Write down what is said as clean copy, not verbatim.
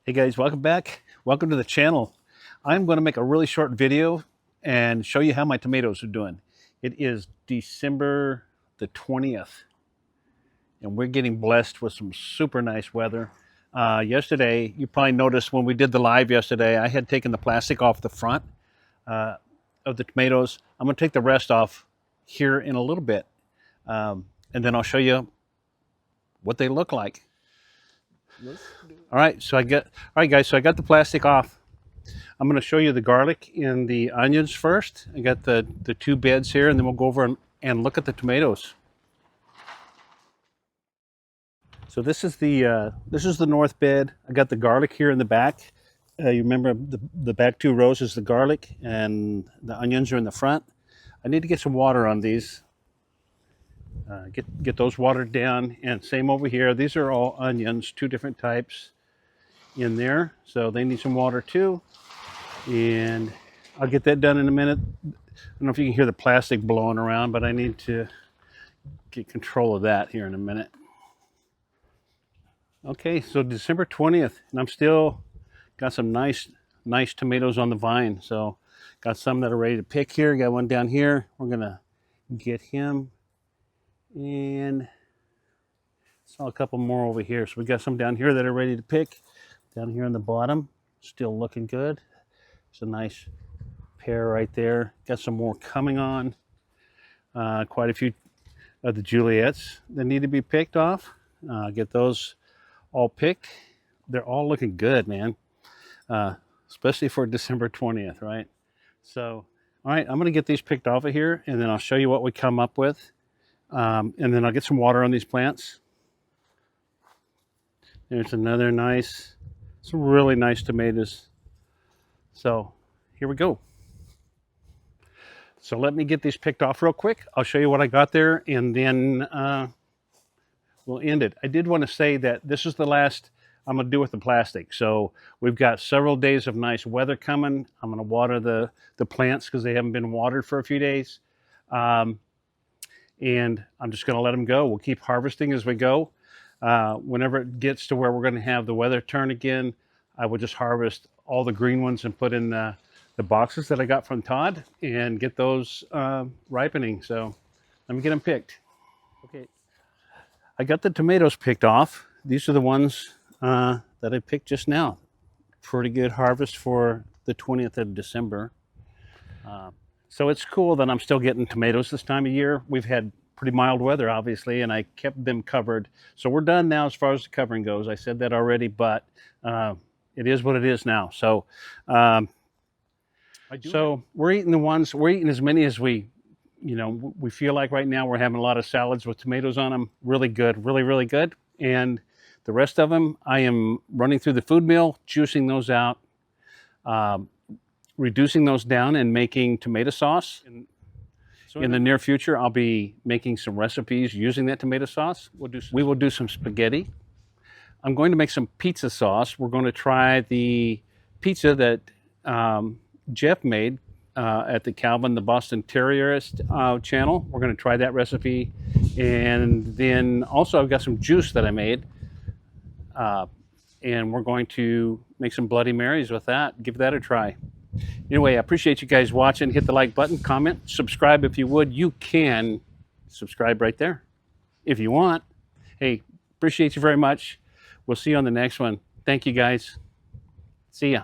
Hey guys, welcome back. Welcome to the channel. I'm going to make a really short video and show you how my tomatoes are doing. It is December the 20th and we're getting blessed with some super nice weather. Yesterday, you probably noticed when we did the live yesterday, I had taken the plastic off the front of the tomatoes. I'm going to take the rest off here in a little bit, and then I'll show you what they look like. All right, guys, so I got the plastic off. I'm going to show you the garlic and the onions first. I got the two beds here, and then we'll go over and look at the tomatoes. So this is the north bed. I got the garlic here in the back. You remember the back two rows is the garlic, and the onions are in the front. I need to get some water on these. Get those watered down, and same over here. These are all onions, two different types in there, so they need some water too. And I'll get that done in a minute. I don't know if you can hear the plastic blowing around, but I need to get control of that here in a minute. Okay, so December 20th, and I'm still got some nice tomatoes on the vine. So got some that are ready to pick here. Got one down here. We're gonna get him. And saw a couple more over here. So we got some down here that are ready to pick. Down here on the bottom, still looking good. It's a nice pair right there. Got some more coming on. Quite a few of the Juliets that need to be picked off. Get those all picked. They're all looking good, man. Especially for December 20th, right? So, all right, I'm gonna get these picked off of here, and then I'll show you what we come up with. And then I'll get some water on these plants. There's another nice, some really nice tomatoes. So here we go. So let me get these picked off real quick. I'll show you what I got there, and then we'll end it. I did want to say that this is the last I'm going to do with the plastic. So we've got several days of nice weather coming. I'm going to water the plants because they haven't been watered for a few days. And I'm just going to let them go. We'll keep harvesting as we go. Whenever it gets to where we're going to have the weather turn again, I will just harvest all the green ones and put in the boxes that I got from Todd and get those ripening. So let me get them picked. Okay, I got the tomatoes picked off. These are the ones that I picked just now. Pretty good harvest for the 20th of December. So it's cool that I'm still getting tomatoes this time of year. We've had pretty mild weather, obviously, and I kept them covered. So we're done now as far as the covering goes. I said that already, but it is what it is now. So, we're eating as many as we feel like right now. We're having a lot of salads with tomatoes on them. Really good, really, really good. And the rest of them, I am running through the food mill, juicing those out, reducing those down and making tomato sauce. In the near future, I'll be making some recipes using that tomato sauce. We will do some spaghetti. I'm going to make some pizza sauce. We're going to try the pizza that Jeff made at the Calvin, the Boston Terrierist channel. We're going to try that recipe. And then also I've got some juice that I made. And we're going to make some Bloody Marys with that. Give that a try. Anyway, I appreciate you guys watching. Hit the like button, comment, subscribe if you would. You can subscribe right there if you want. Hey, appreciate you very much. We'll see you on the next one. Thank you, guys. See ya.